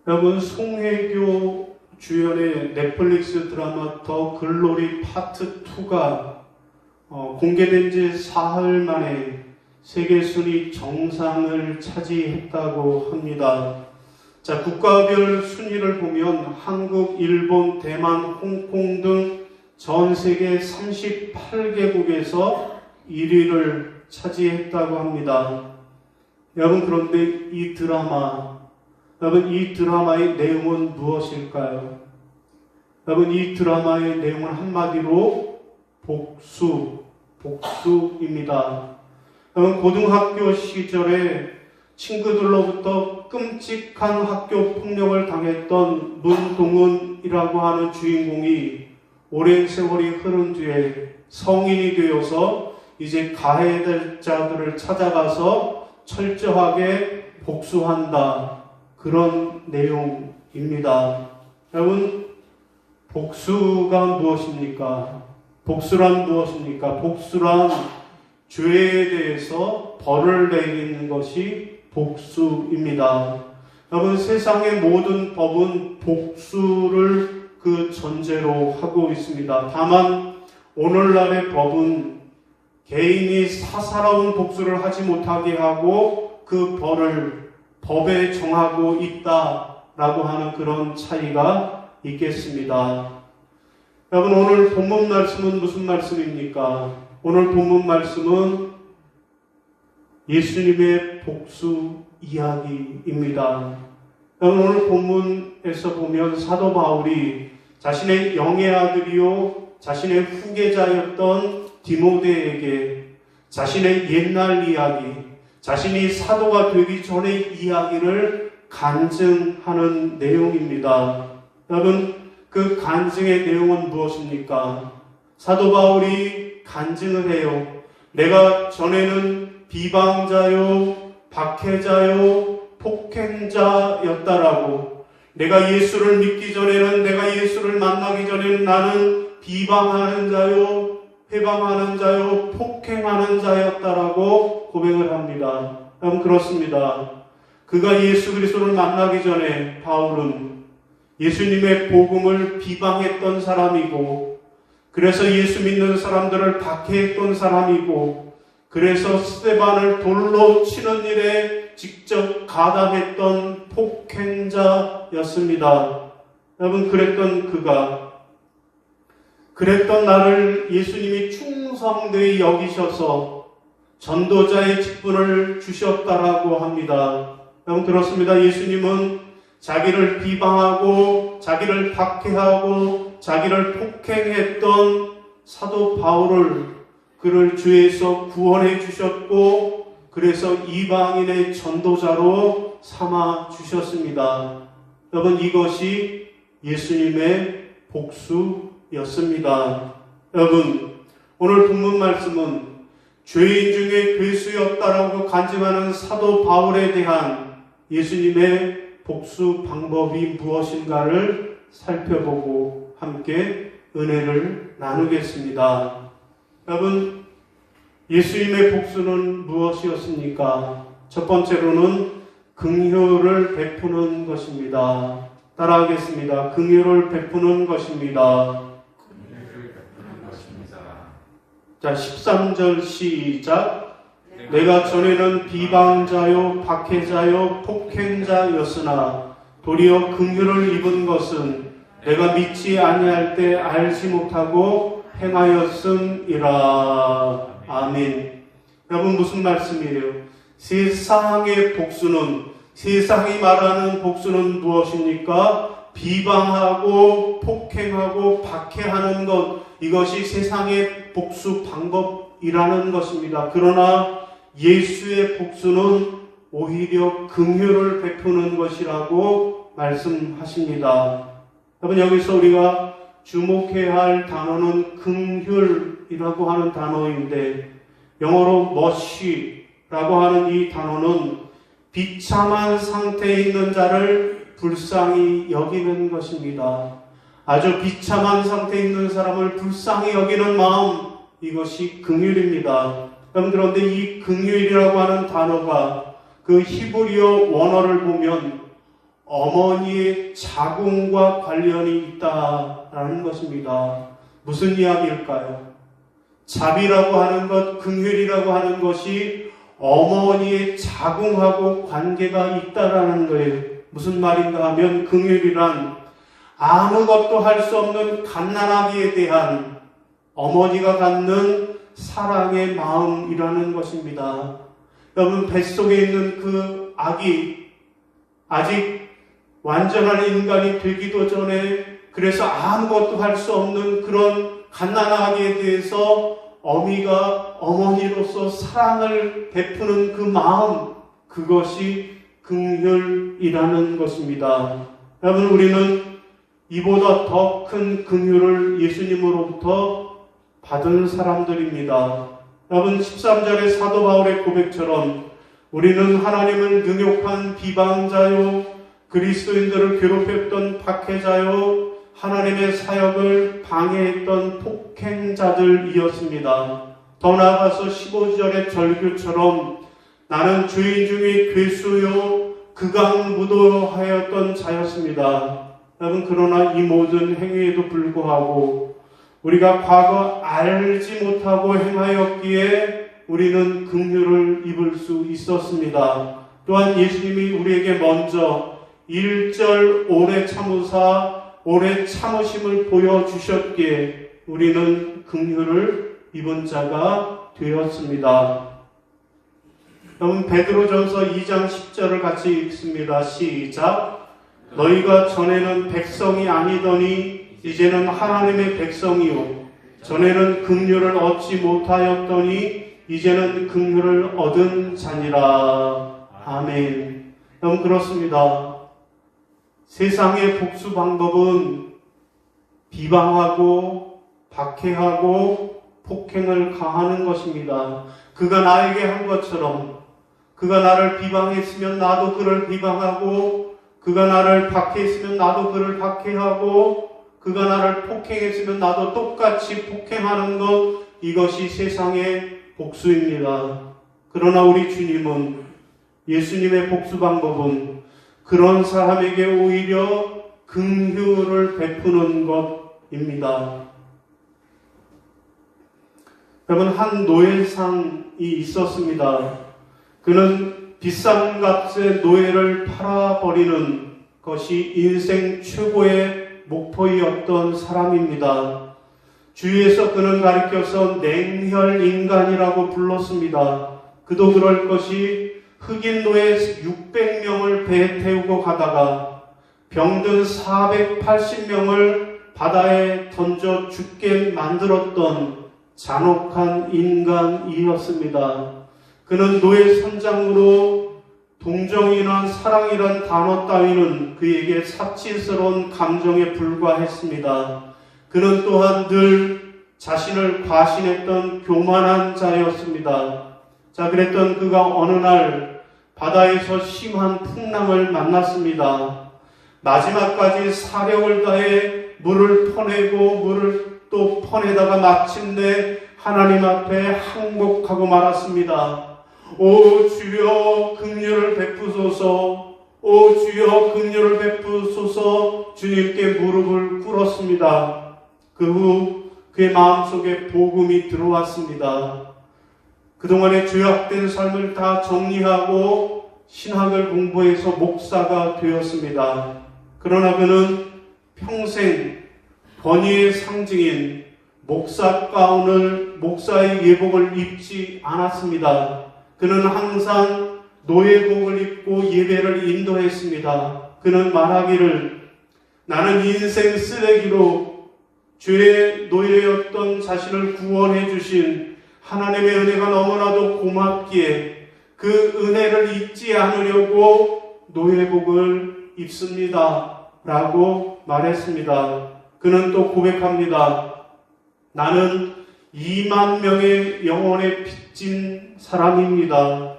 여러분, 송혜교 주연의 넷플릭스 드라마 더 글로리 파트 2가 공개된 지 사흘 만에 세계 순위 정상을 차지했다고 합니다. 자, 국가별 순위를 보면 한국, 일본, 대만, 홍콩 등 전 세계 38개국에서 1위를 차지했다고 합니다. 여러분, 그런데 이 드라마의 내용은 무엇일까요? 여러분, 이 드라마의 내용은 한마디로 복수입니다. 여러분, 고등학교 시절에 친구들로부터 끔찍한 학교 폭력을 당했던 문동은이라고 하는 주인공이 오랜 세월이 흐른 뒤에 성인이 되어서 이제 가해야 될 자들을 찾아가서 철저하게 복수한다. 그런 내용입니다. 여러분, 복수가 무엇입니까? 복수란 무엇입니까? 복수란 죄에 대해서 벌을 내리는 것이 복수입니다. 여러분, 세상의 모든 법은 복수를 그 전제로 하고 있습니다. 다만 오늘날의 법은 개인이 사사로운 복수를 하지 못하게 하고 그 벌을 법에 정하고 있다라고 하는 그런 차이가 있겠습니다. 여러분, 오늘 본문 말씀은 무슨 말씀입니까? 오늘 본문 말씀은 예수님의 복수 이야기입니다. 여러분, 오늘 본문에서 보면 사도 바울이 자신의 영의 아들이요 자신의 후계자였던 디모데에게 자신의 옛날 이야기, 자신이 사도가 되기 전의 이야기를 간증하는 내용입니다. 여러분, 그 간증의 내용은 무엇입니까? 사도 바울이 간증을 해요. 내가 전에는 비방자요, 박해자요, 폭행자였다라고. 내가 예수를 믿기 전에는, 내가 예수를 만나기 전에는 나는 비방하는 자요, 회방하는 자요, 폭행하는 자였다라고 고백을 합니다. 여러분, 그렇습니다. 그가 예수 그리스도를 만나기 전에 바울은 예수님의 복음을 비방했던 사람이고, 그래서 예수 믿는 사람들을 박해했던 사람이고, 그래서 스데반을 돌로 치는 일에 직접 가담했던 폭행자였습니다. 여러분, 그랬던 나를 예수님이 충성되이 여기셔서 전도자의 직분을 주셨다라고 합니다. 여러분, 그렇습니다. 예수님은 자기를 비방하고 자기를 박해하고 자기를 폭행했던 사도 바울을 그를 죄에서 구원해 주셨고, 그래서 이방인의 전도자로 삼아 주셨습니다. 여러분, 이것이 예수님의 복수였습니다. 여러분, 오늘 본문 말씀은 죄인 중에 괴수였다라고 간증하는 사도 바울에 대한 예수님의 복수 방법이 무엇인가를 살펴보고 함께 은혜를 나누겠습니다. 여러분, 예수님의 복수는 무엇이었습니까? 첫 번째로는 긍휼을 베푸는 것입니다. 따라하겠습니다. 긍휼을 베푸는 것입니다. 자, 13절 시작. 내가 전에는 비방자요, 박해자요, 폭행자였으나 도리어 긍휼을 입은 것은 내가 믿지 아니할 때 알지 못하고 행하였음이라. 아멘. 여러분, 무슨 말씀이에요? 세상의 복수는, 세상이 말하는 복수는 무엇입니까? 비방하고 폭행하고 박해하는 것, 이것이 세상의 복수 방법이라는 것입니다. 그러나 예수의 복수는 오히려 긍휼을 베푸는 것이라고 말씀하십니다. 여러분, 여기서 우리가 주목해야 할 단어는 긍휼이라고 하는 단어인데, 영어로 mercy라고 하는 이 단어는 비참한 상태에 있는 자를 불쌍히 여기는 것입니다. 아주 비참한 상태에 있는 사람을 불쌍히 여기는 마음, 이것이 긍휼입니다. 여러분, 그런데 이 긍휼이라고 하는 단어가 그 히브리어 원어를 보면 어머니의 자궁과 관련이 있다라는 것입니다. 무슨 이야기일까요? 자비라고 하는 것, 긍휼이라고 하는 것이 어머니의 자궁하고 관계가 있다라는 거예요. 무슨 말인가 하면 긍휼이란 아무것도 할 수 없는 갓난아기에 대한 어머니가 갖는 사랑의 마음이라는 것입니다. 여러분, 뱃속에 있는 그 아기, 아직 완전한 인간이 되기도 전에 그래서 아무것도 할 수 없는 그런 갓난아기에 대해서 어미가 어머니로서 사랑을 베푸는 그 마음, 그것이 긍휼이라는 것입니다. 여러분, 우리는 이보다 더 큰 긍휼을 예수님으로부터 받은 사람들입니다. 여러분, 13절의 사도 바울의 고백처럼 우리는 하나님을 능욕한 비방자요, 그리스도인들을 괴롭혔던 박해자요, 하나님의 사역을 방해했던 폭행자들이었습니다. 더 나아가서 15절의 절규처럼 나는 죄인 중에 괴수요 극악무도하였던 자였습니다. 여러분, 그러나 이 모든 행위에도 불구하고 우리가 과거 알지 못하고 행하였기에 우리는 긍휼을 입을 수 있었습니다. 또한 예수님이 우리에게 먼저 1절 오래 참으사 오래 참으심을 보여주셨기에 우리는 긍휼을 입은 자가 되었습니다. 여러분, 베드로전서 2장 10절을 같이 읽습니다. 시작. 너희가 전에는 백성이 아니더니 이제는 하나님의 백성이요 전에는 긍휼을 얻지 못하였더니 이제는 긍휼을 얻은 자니라. 아멘. 여러분, 그렇습니다. 세상의 복수 방법은 비방하고 박해하고 폭행을 가하는 것입니다. 그가 나에게 한 것처럼 그가 나를 비방했으면 나도 그를 비방하고, 그가 나를 박해했으면 나도 그를 박해하고, 그가 나를 폭행했으면 나도 똑같이 폭행하는 것, 이것이 세상의 복수입니다. 그러나 우리 주님은, 예수님의 복수 방법은 그런 사람에게 오히려 긍휼을 베푸는 것입니다. 여러분, 한 노예상이 있었습니다. 그는 비싼 값에 노예를 팔아버리는 것이 인생 최고의 목표였던 사람입니다. 주위에서 그는 가리켜서 냉혈인간이라고 불렀습니다. 그도 그럴 것이 흑인 노예 600명을 배에 태우고 가다가 병든 480명을 바다에 던져 죽게 만들었던 잔혹한 인간이었습니다. 그는 노예 선장으로 동정이나 사랑이란 단어 따위는 그에게 사치스러운 감정에 불과했습니다. 그는 또한 늘 자신을 과신했던 교만한 자였습니다. 자, 그랬던 그가 어느 날 바다에서 심한 풍랑을 만났습니다. 마지막까지 사력을 다해 물을 퍼내고 물을 또 퍼내다가 마침내 하나님 앞에 항복하고 말았습니다. 오 주여 긍휼을 베푸소서, 오 주여 긍휼을 베푸소서. 주님께 무릎을 꿇었습니다. 그 후 그의 마음속에 복음이 들어왔습니다. 그동안의 죄악된 삶을 다 정리하고 신학을 공부해서 목사가 되었습니다. 그러나 그는 평생 권위의 상징인 목사 가운을, 목사의 예복을 입지 않았습니다. 그는 항상 노예복을 입고 예배를 인도했습니다. 그는 말하기를, 나는 인생 쓰레기로 죄의 노예였던 자신을 구원해 주신 하나님의 은혜가 너무나도 고맙기에 그 은혜를 잊지 않으려고 노예복을 입습니다. 라고 말했습니다. 그는 또 고백합니다. 나는 2만 명의 영혼에 빚진 사람입니다.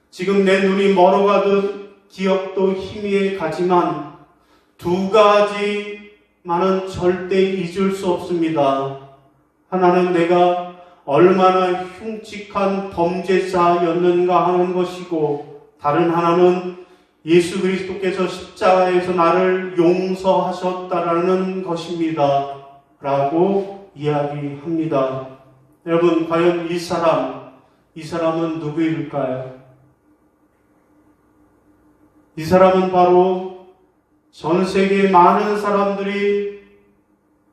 지금 내 눈이 멀어가듯 기억도 희미해 가지만 두 가지만은 절대 잊을 수 없습니다. 하나는 내가 얼마나 흉측한 범죄자였는가 하는 것이고, 다른 하나는 예수 그리스도께서 십자가에서 나를 용서하셨다라는 것입니다. 라고 이야기합니다. 여러분, 과연 이 사람은 누구일까요? 이 사람은 바로 전 세계 많은 사람들이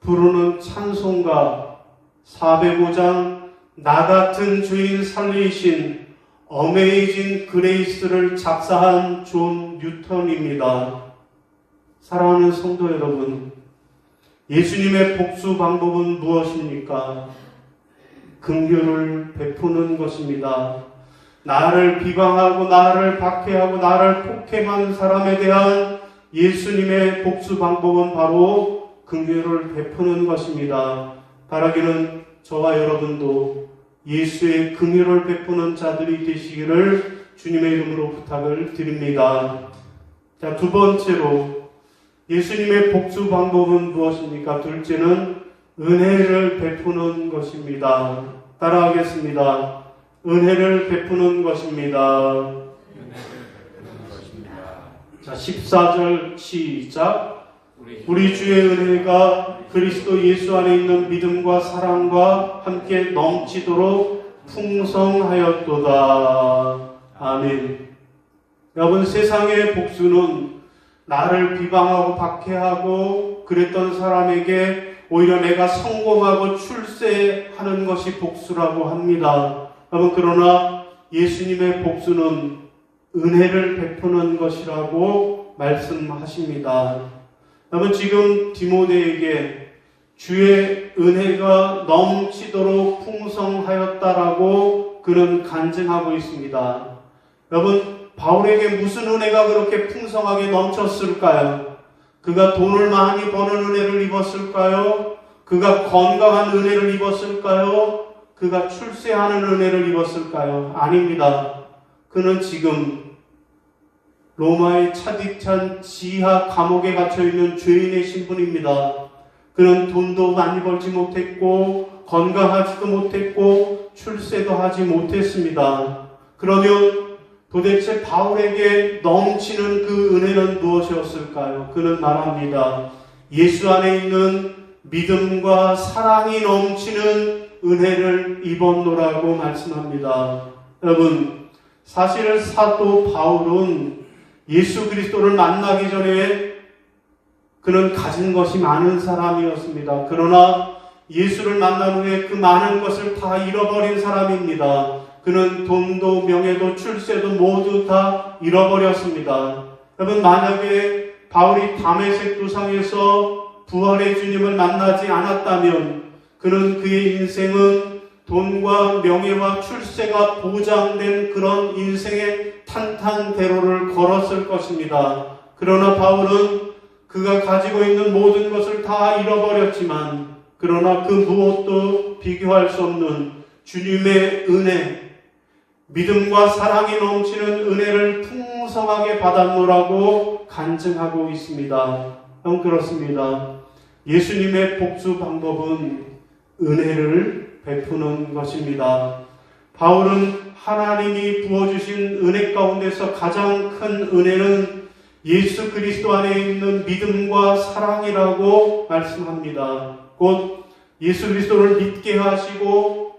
부르는 찬송가 405장 나 같은 죄인 살리신 어메이징 그레이스를 작사한 존 뉴턴입니다. 사랑하는 성도 여러분, 예수님의 복수 방법은 무엇입니까? 긍휼을 베푸는 것입니다. 나를 비방하고 나를 박해하고 나를 폭행한 사람에 대한 예수님의 복수 방법은 바로 긍휼을 베푸는 것입니다. 바라기는 저와 여러분도 예수의 긍휼을 베푸는 자들이 되시기를 주님의 이름으로 부탁을 드립니다. 자, 두 번째로 예수님의 복수 방법은 무엇입니까? 둘째는 은혜를 베푸는 것입니다. 따라하겠습니다. 은혜를 베푸는 것입니다. 자, 14절 시작. 우리 주의 은혜가 그리스도 예수 안에 있는 믿음과 사랑과 함께 넘치도록 풍성하였도다. 아멘. 여러분, 세상의 복수는 나를 비방하고 박해하고 그랬던 사람에게 오히려 내가 성공하고 출세하는 것이 복수라고 합니다. 여러분, 그러나 예수님의 복수는 은혜를 베푸는 것이라고 말씀하십니다. 여러분, 지금 디모데에게 주의 은혜가 넘치도록 풍성하였다라고 그는 간증하고 있습니다. 여러분, 바울에게 무슨 은혜가 그렇게 풍성하게 넘쳤을까요? 그가 돈을 많이 버는 은혜를 입었을까요? 그가 건강한 은혜를 입었을까요? 그가 출세하는 은혜를 입었을까요? 아닙니다. 그는 지금 로마의 차디찬 지하 감옥에 갇혀있는 죄인의 신분입니다. 그는 돈도 많이 벌지 못했고 건강하지도 못했고 출세도 하지 못했습니다. 그러면 도대체 바울에게 넘치는 그 은혜는 무엇이었을까요? 그는 말합니다. 예수 안에 있는 믿음과 사랑이 넘치는 은혜를 입었노라고 말씀합니다. 여러분, 사실 사도 바울은 예수 그리스도를 만나기 전에 그는 가진 것이 많은 사람이었습니다. 그러나 예수를 만난 후에 그 많은 것을 다 잃어버린 사람입니다. 그는 돈도 명예도 출세도 모두 다 잃어버렸습니다. 여러분, 만약에 바울이 다메섹 도상에서 부활의 주님을 만나지 않았다면 그는 그의 인생은 돈과 명예와 출세가 보장된 그런 인생의 탄탄대로를 걸었을 것입니다. 그러나 바울은 그가 가지고 있는 모든 것을 다 잃어버렸지만 그러나 그 무엇도 비교할 수 없는 주님의 은혜, 믿음과 사랑이 넘치는 은혜를 풍성하게 받았노라고 간증하고 있습니다. 그렇습니다. 예수님의 복수 방법은 은혜를 베푸는 것입니다. 바울은 하나님이 부어주신 은혜 가운데서 가장 큰 은혜는 예수 그리스도 안에 있는 믿음과 사랑이라고 말씀합니다. 곧 예수 그리스도를 믿게 하시고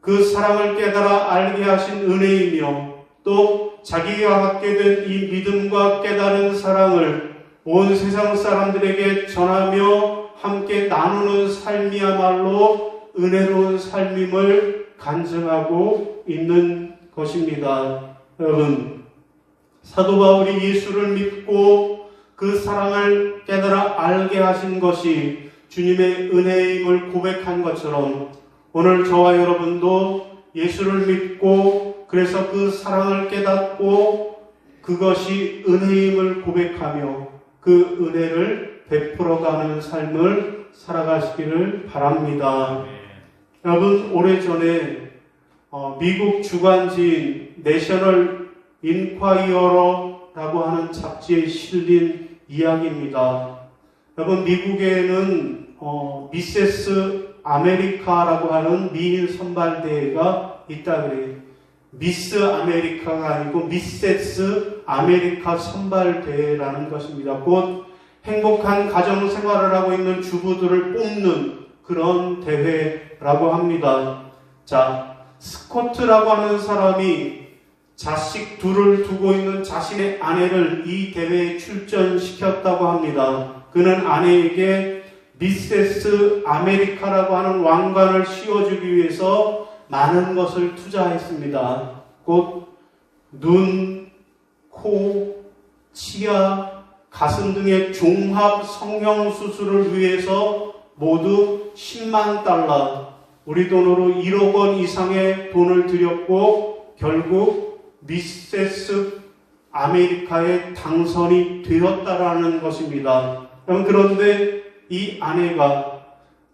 그 사랑을 깨달아 알게 하신 은혜이며 또 자기가 갖게 된 이 믿음과 깨달은 사랑을 온 세상 사람들에게 전하며 함께 나누는 삶이야말로 은혜로운 삶임을 간증하고 있는 것입니다. 여러분, 사도 바울이 예수를 믿고 그 사랑을 깨달아 알게 하신 것이 주님의 은혜임을 고백한 것처럼 오늘 저와 여러분도 예수를 믿고 그래서 그 사랑을 깨닫고 그것이 은혜임을 고백하며 그 은혜를 베풀어가는 삶을 살아가시기를 바랍니다. 여러분, 오래전에 미국 주간지인 내셔널 인콰이어러라고 하는 잡지에 실린 이야기입니다. 여러분, 미국에는 미세스 아메리카라고 하는 미인 선발대회가 있다 그래요. 미스 아메리카가 아니고 미세스 아메리카 선발대회라는 것입니다. 곧 행복한 가정생활을 하고 있는 주부들을 뽑는 그런 대회라고 합니다. 자, 스코트라고 하는 사람이 자식 둘을 두고 있는 자신의 아내를 이 대회에 출전시켰다고 합니다. 그는 아내에게 미세스 아메리카라고 하는 왕관을 씌워주기 위해서 많은 것을 투자했습니다. 곧 눈, 코, 치아, 가슴 등의 종합 성형 수술을 위해서 모두 10만 달러, 우리 돈으로 1억 원 이상의 돈을 들였고 결국 미세스 아메리카에 당선이 되었다라는 것입니다. 그런데 이 아내가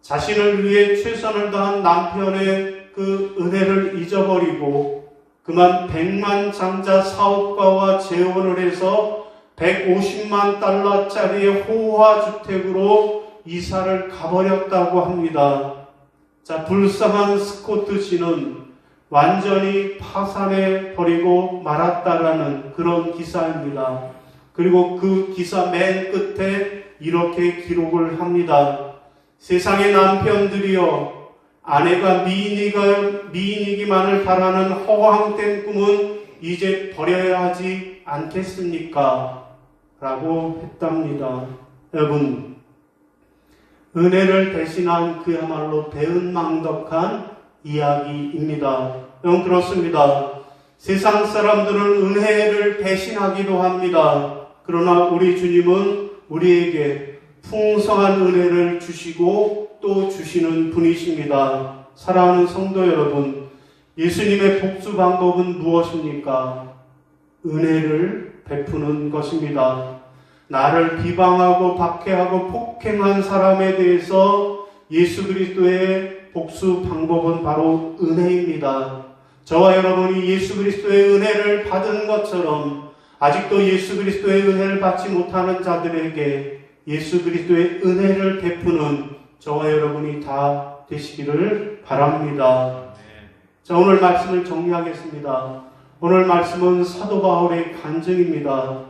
자신을 위해 최선을 다한 남편의 그 은혜를 잊어버리고 그만 백만장자 사업가와 재혼을 해서 150만 달러짜리의 호화주택으로 이사를 가버렸다고 합니다. 자, 불쌍한 스코트 씨는 완전히 파산해버리고 말았다라는 그런 기사입니다. 그리고 그 기사 맨 끝에 이렇게 기록을 합니다. 세상의 남편들이여, 아내가 미인이기만을 바라는 허황된 꿈은 이제 버려야 하지 않겠습니까? 라고 했답니다. 여러분, 은혜를 대신한 그야말로 배은망덕한 이야기입니다. 여러분, 그렇습니다. 세상 사람들은 은혜를 대신하기도 합니다. 그러나 우리 주님은 우리에게 풍성한 은혜를 주시고 또 주시는 분이십니다. 사랑하는 성도 여러분, 예수님의 복수 방법은 무엇입니까? 은혜를 베푸는 것입니다. 나를 비방하고 박해하고 폭행한 사람에 대해서 예수 그리스도의 복수 방법은 바로 은혜입니다. 저와 여러분이 예수 그리스도의 은혜를 받은 것처럼 아직도 예수 그리스도의 은혜를 받지 못하는 자들에게 예수 그리스도의 은혜를 베푸는 저와 여러분이 다 되시기를 바랍니다. 자, 오늘 말씀을 정리하겠습니다. 오늘 말씀은 사도 바울의 간증입니다.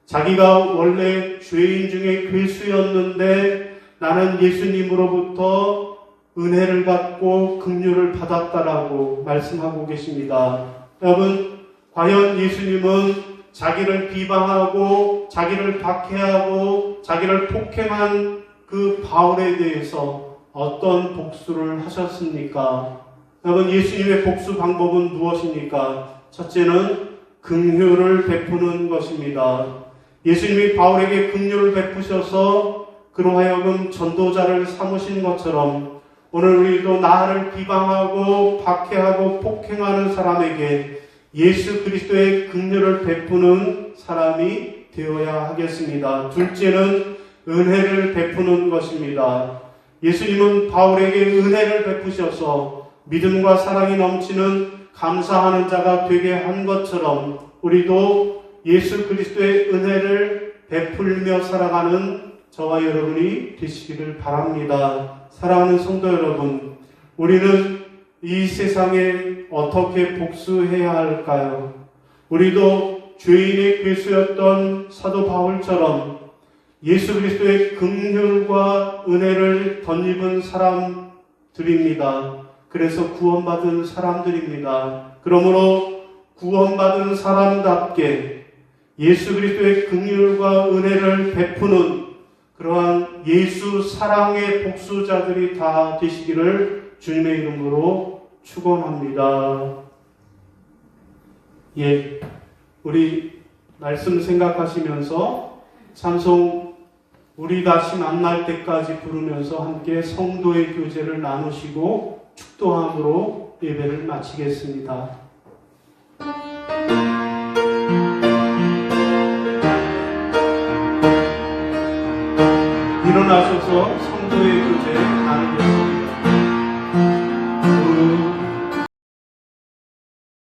자기가 원래 죄인 중에 괴수였는데 나는 예수님으로부터 은혜를 받고 긍휼을 받았다라고 말씀하고 계십니다. 여러분, 과연 예수님은 자기를 비방하고 자기를 박해하고 자기를 폭행한 그 바울에 대해서 어떤 복수를 하셨습니까? 여러분, 예수님의 복수 방법은 무엇입니까? 첫째는 긍휼을 베푸는 것입니다. 예수님이 바울에게 긍휼을 베푸셔서 그로 하여금 전도자를 삼으신 것처럼 오늘 우리도 나를 비방하고 박해하고 폭행하는 사람에게 예수 그리스도의 긍휼을 베푸는 사람이 되어야 하겠습니다. 둘째는 은혜를 베푸는 것입니다. 예수님은 바울에게 은혜를 베푸셔서 믿음과 사랑이 넘치는 감사하는 자가 되게 한 것처럼 우리도 예수 그리스도의 은혜를 베풀며 살아가는 저와 여러분이 되시기를 바랍니다. 사랑하는 성도 여러분, 우리는 이 세상에 어떻게 복수해야 할까요? 우리도 죄인의 괴수였던 사도 바울처럼 예수 그리스도의 긍휼과 은혜를 덧입은 사람들입니다. 그래서 구원받은 사람들입니다. 그러므로 구원받은 사람답게 예수 그리스도의 긍휼과 은혜를 베푸는 그러한 예수 사랑의 복수자들이 다 되시기를 주님의 이름으로 축원합니다. 예, 우리 말씀 생각하시면서 찬송 우리 다시 만날 때까지 부르면서 함께 성도의 교제를 나누시고 축도함으로 예배를 마치겠습니다. 일어나셔서 성도의 교제 나누겠습니다.